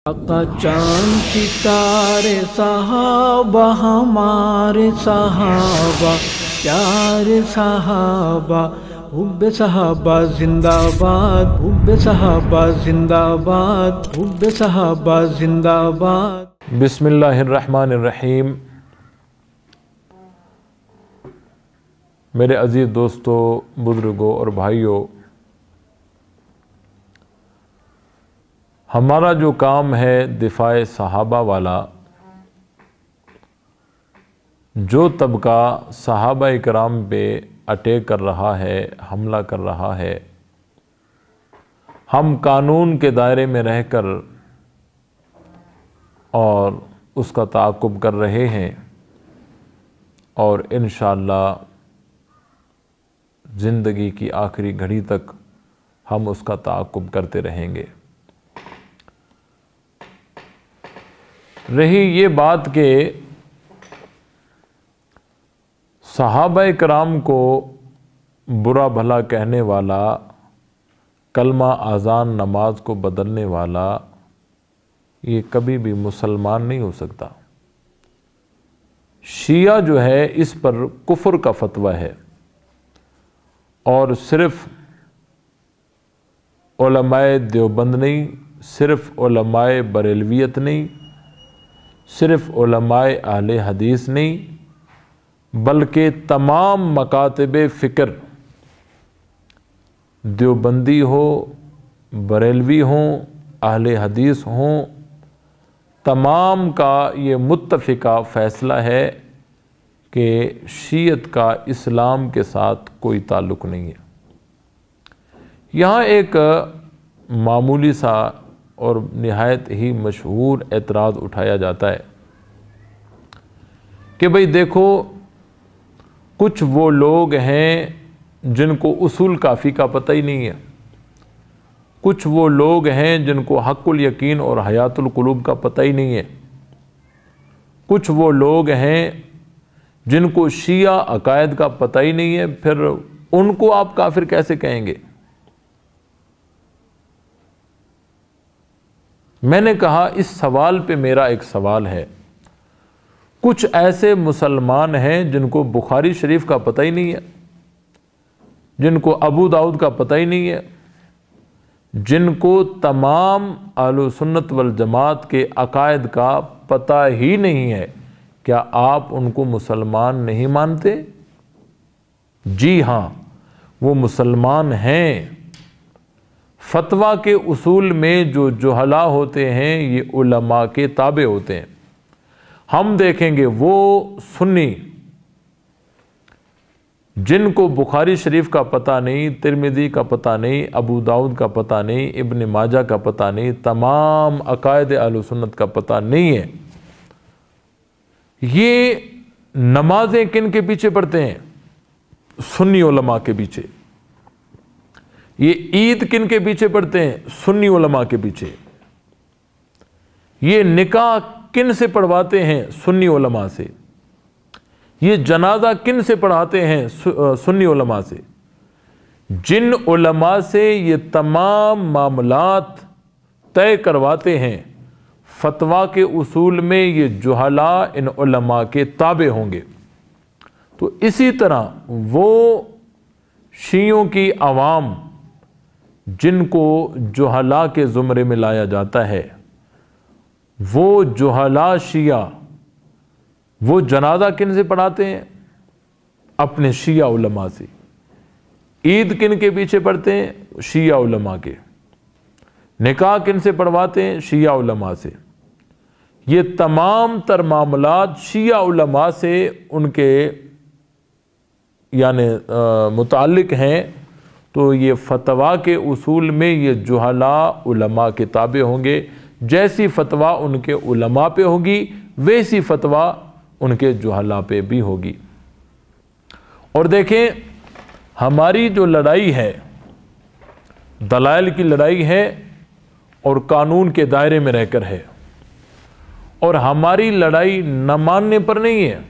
आका चांद सितारे सहाबा हमारे सहाबा प्यारे सहाबा हुब्बे सहाबा जिंदाबाद हुब्बे सहाबा जिंदाबाद हुब्बे सहाबा जिंदाबाद। बिस्मिल्लाहिर्रहमानिर्रहीम। मेरे अजीज़ दोस्तों, बुज़ुर्गों और भाइयों, हमारा जो काम है दिफाए सहाबा वाला, जो तबका सहाबा इकराम पे अटैक कर रहा है, हमला कर रहा है, हम कानून के दायरे में रहकर और उसका ताक़ुब कर रहे हैं और इंशाअल्लाह ज़िंदगी की आखिरी घड़ी तक हम उसका ताक़ुब करते रहेंगे। रही ये बात कि सहाबा कराम को बुरा भला कहने वाला, कलमा आज़ान नमाज को बदलने वाला, ये कभी भी मुसलमान नहीं हो सकता। शिया जो है इस पर कुफ्र का फतवा है और सिर्फ उलमाए देवबंद नहीं, सिर्फ उलमाए बरेलवियत नहीं, सिर्फ उलमाए अहले हदीस नहीं, बल्कि तमाम मकातबे फ़िक्र, देवबंदी हो, बरेलवी हों, अहले हदीस हों, तमाम का ये मुत्तफ़िका फ़ैसला है कि शीयत का इस्लाम के साथ कोई ताल्लुक़ नहीं है। यहाँ एक मामूली सा और निहायत ही मशहूर एतराज़ उठाया जाता है कि भाई देखो, कुछ वो लोग हैं जिनको उसूल काफ़ी का पता ही नहीं है, कुछ वो लोग हैं जिनको हक़्क़ुल यकीन और हयातुल क़ुलूब का पता ही नहीं है, कुछ वो लोग हैं जिनको शिया अकायद का पता ही नहीं है, फिर उनको आप काफिर कैसे कहेंगे? मैंने कहा इस सवाल पे मेरा एक सवाल है। कुछ ऐसे मुसलमान हैं जिनको बुखारी शरीफ का पता ही नहीं है, जिनको अबू दाऊद का पता ही नहीं है, जिनको तमाम अहले सुन्नत वल जमात के अकायद का पता ही नहीं है, क्या आप उनको मुसलमान नहीं मानते? जी हाँ, वो मुसलमान हैं। फतवा के उसूल में जो जुहला होते हैं ये उलमा के ताबे होते हैं। हम देखेंगे वो सुन्नी जिनको बुखारी शरीफ का पता नहीं, तिरमिज़ी का पता नहीं, अबू दाऊद का पता नहीं, इब्न माजा का पता नहीं, तमाम अकायद अहले सुन्नत का पता नहीं है, ये नमाजें किन के पीछे पढ़ते हैं? सुन्नी उलमा के पीछे। ये ईद किन के पीछे पढ़ते हैं? सुन्नी उलमा के पीछे। ये निकाह किन से पढ़वाते हैं? सुन्नी उलमा से। ये जनाजा किन से पढ़ाते हैं? सुन्नी उलमा से। जिन उलमा से ये तमाम मामलात तय करवाते हैं, फतवा के उसूल में ये जुहला इन उलमा के ताबे होंगे। तो इसी तरह वो शियों की आवाम जिनको जुहला के ज़ुमरे में लाया जाता है, वो जुहला शिया, वो जनाजा किन से पढ़ाते हैं? अपने शिया उलमा से। ईद किन के पीछे पढ़ते हैं? शिया उलमा के। निकाह किन से पढ़वाते हैं? शिया उलमा से। ये तमाम तर मामलात शिया उलमा से उनके यानी मुताल्लिक हैं। तो ये फतवा के उसूल में ये जुहला उलमा के ताबे होंगे। जैसी फतवा उनके उलमा पे होगी, वैसी फतवा उनके जुहला पे भी होगी। और देखें, हमारी जो लड़ाई है, दलाइल की लड़ाई है और कानून के दायरे में रहकर है। और हमारी लड़ाई न मानने पर नहीं है,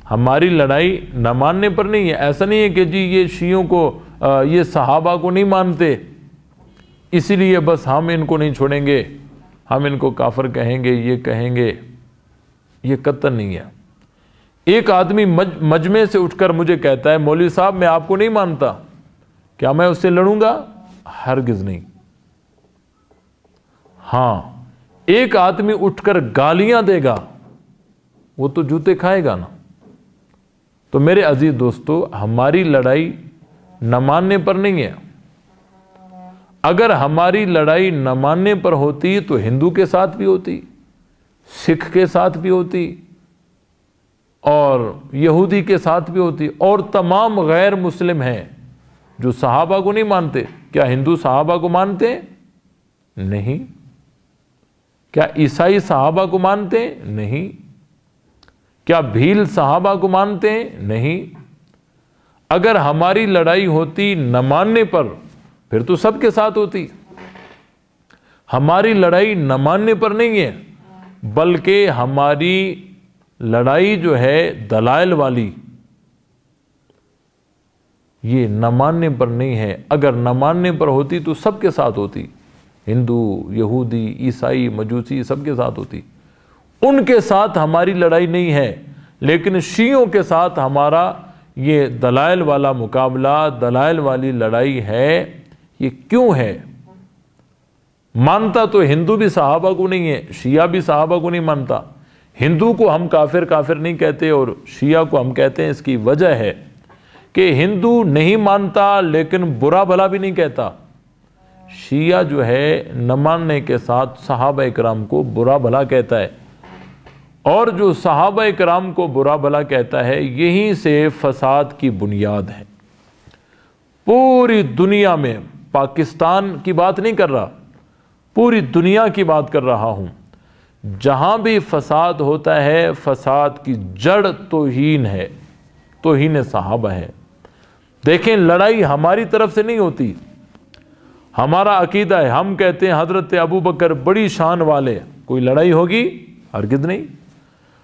हमारी लड़ाई न मानने पर नहीं है। ऐसा नहीं है कि जी ये शियों को, ये सहाबा को नहीं मानते, इसीलिए बस हम इनको नहीं छोड़ेंगे, हम इनको काफिर कहेंगे, ये कहेंगे, ये कतई नहीं है। एक आदमी मजमे से उठकर मुझे कहता है, मौलवी साहब मैं आपको नहीं मानता, क्या मैं उससे लड़ूंगा? हरगिज नहीं। हाँ, एक आदमी उठकर गालियां देगा, वो तो जूते खाएगा ना। तो मेरे अजीज दोस्तों, हमारी लड़ाई न मानने पर नहीं है। अगर हमारी लड़ाई न मानने पर होती तो हिंदू के साथ भी होती, सिख के साथ भी होती, और यहूदी के साथ भी होती, और तमाम गैर मुस्लिम हैं जो सहाबा को नहीं मानते। क्या हिंदू सहाबा को मानते? नहीं। क्या ईसाई सहाबा को मानते? नहीं। क्या भील सहाबा को मानते? नहीं। अगर हमारी लड़ाई होती न मानने पर, फिर तो सबके साथ होती। हमारी लड़ाई न मानने पर नहीं है, बल्कि हमारी लड़ाई जो है दलाइल वाली, ये न मानने पर नहीं है। अगर न मानने पर होती तो सबके साथ होती, हिंदू, यहूदी, ईसाई, मजूसी, सबके साथ होती। उनके साथ हमारी लड़ाई नहीं है, लेकिन शियों के साथ हमारा ये दलाइल वाला मुकाबला, दलाइल वाली लड़ाई है। ये क्यों है? मानता तो हिंदू भी सहाबा को नहीं है, शिया भी सहाबा को नहीं मानता। हिंदू को हम काफिर काफिर नहीं कहते और शिया को हम कहते हैं। इसकी वजह है कि हिंदू नहीं मानता लेकिन बुरा भला भी नहीं कहता। शिया जो है न मानने के साथ सहाबा इकराम को बुरा भला कहता है, और जो सहाबा इकराम को बुरा भला कहता है, यहीं से फसाद की बुनियाद है। पूरी दुनिया में, पाकिस्तान की बात नहीं कर रहा, पूरी दुनिया की बात कर रहा हूं, जहां भी फसाद होता है, फसाद की जड़ तौहीन है, तौहीन सहाबा है। देखें, लड़ाई हमारी तरफ से नहीं होती। हमारा अकीदा है, हम कहते हैं हजरत अबू बकर बड़ी शान वाले, कोई लड़ाई होगी? हरगिज़ नहीं।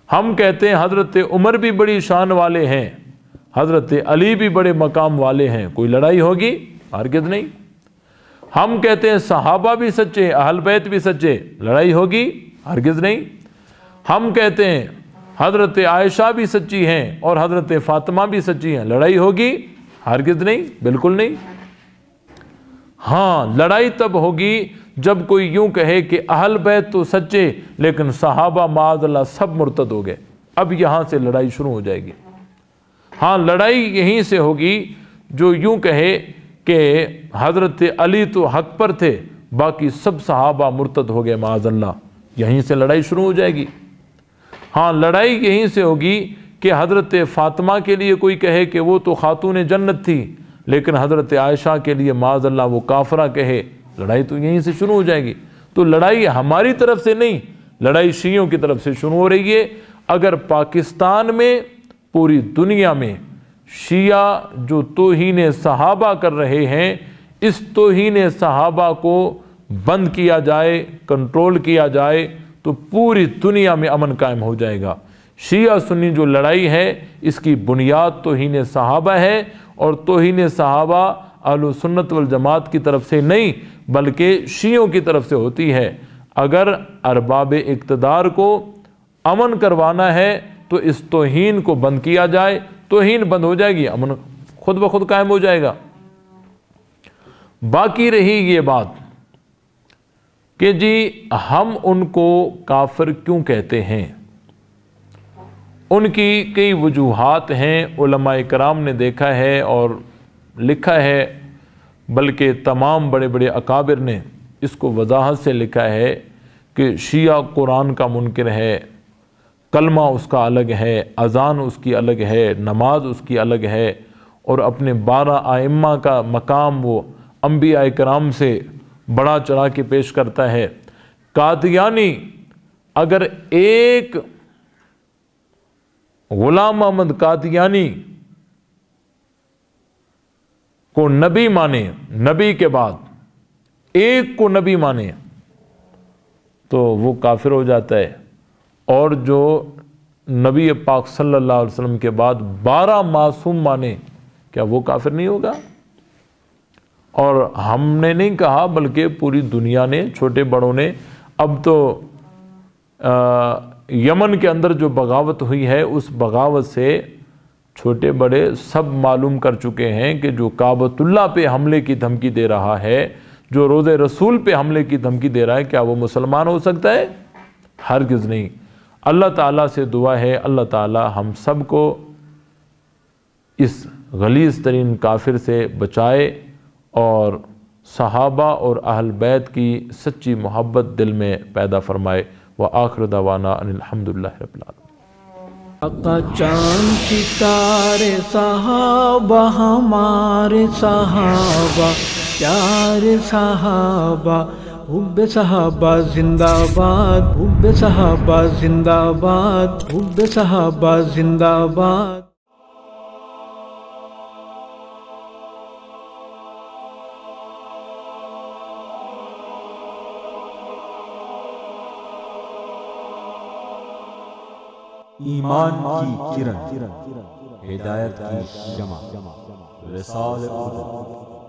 हम कहते हैं हजरत उमर भी बड़ी शान वाले हैं, हजरत अली भी बड़े मकाम वाले हैं, कोई लड़ाई होगी? हरगिज़ नहीं। हम कहते हैं सहाबा भी सच्चे, अहल बैत भी सच्चे, लड़ाई होगी? हरगिज़ नहीं। हम कहते हैं हजरत आयशा भी सच्ची हैं और हजरत फातिमा भी सच्ची हैं, लड़ाई होगी? हरगिज़ नहीं, बिल्कुल नहीं। हाँ, लड़ाई तब होगी जब कोई यूं कहे कि अहल बैत तो सच्चे लेकिन सहाबा माअज़ल्लाह सब मुर्तद हो गए, अब यहां से लड़ाई शुरू हो जाएगी। हाँ, लड़ाई यहीं से होगी जो यूं कहे कि हजरत अली तो हक पर थे, बाकी सब सहाबा मुर्तद हो गए माअज़ल्लाह, यहीं से लड़ाई शुरू हो जाएगी। हाँ, लड़ाई यहीं से होगी कि हजरत फातिमा के लिए कोई कहे कि वो तो खातून जन्नत थी, लेकिन हजरत आयशा के लिए माअज़ल्लाह वो काफरा कहे, लड़ाई तो यहीं से शुरू हो जाएगी। तो लड़ाई हमारी तरफ से नहीं, लड़ाई शियों की तरफ से शुरू हो रही है। अगर पाकिस्तान में, पूरी दुनिया में शिया जो तौहीन सहाबा कर रहे हैं, इस तौहीन सहाबा को बंद किया जाए, कंट्रोल किया जाए, तो पूरी दुनिया में अमन कायम हो जाएगा। शिया सुन्नी जो लड़ाई है, इसकी बुनियाद तौहीन सहाबा है, और तौहीन सहाबा अहले सुन्नत वल जमात की तरफ से नहीं बल्कि शियों की तरफ से होती है। अगर अरबाब इक़्तिदार को अमन करवाना है तो इस तौहीन को बंद किया जाए, तौहीन बंद हो जाएगी, अमन खुद ब खुद कायम हो जाएगा। बाकी रही ये बात कि जी हम उनको काफिर क्यों कहते हैं, उनकी कई वजूहात हैं। उलमाए कराम ने देखा है और लिखा है, बल्कि तमाम बड़े बड़े अकाबिर ने इसको वजाहत से लिखा है कि शिया कुरान का मुनकिर है, कलमा उसका अलग है, अज़ान उसकी अलग है, नमाज उसकी अलग है, और अपने 12 आइम्मा का मकाम वो अंबिया कराम से बड़ा चढ़ा के पेश करता है। कादियानी अगर एक गुलाम अहमद कादियानी को नबी माने, नबी के बाद एक को नबी माने, तो वो काफिर हो जाता है। और जो नबी पाक सल्लल्लाहु अलैहि वसल्लम के बाद 12 मासूम माने, क्या वो काफिर नहीं होगा? اور ہم نے نہیں کہا بلکہ پوری دنیا نے، چھوٹے بڑوں نے. اب تو یمن کے اندر جو بغاوت ہوئی ہے اس بغاوت سے چھوٹے بڑے سب معلوم کر چکے ہیں کہ جو کعبۃ اللہ پہ حملے کی دھمکی دے رہا ہے، جو روضہ رسول پہ حملے کی دھمکی دے رہا ہے، کیا وہ مسلمان ہو سکتا ہے؟ ہرگز نہیں. اللہ تعالیٰ سے دعا ہے اللہ تعالیٰ ہم سب کو اس غلیظ ترین کافر سے بچائے اور صحابہ اور اہل بیت کی سچی محبت دل میں پیدا فرمائے. وآخر دعوانا ان الحمدللہ رب العالمین. آقا چاند ستارے صحابہ ہمارے صحابہ پیارے صحابہ حب صحابہ زندہ باد حب صحابہ زندہ باد حب صحابہ زندہ باد. ایمان کی کرن، ہدایت کی شمع، رسالہ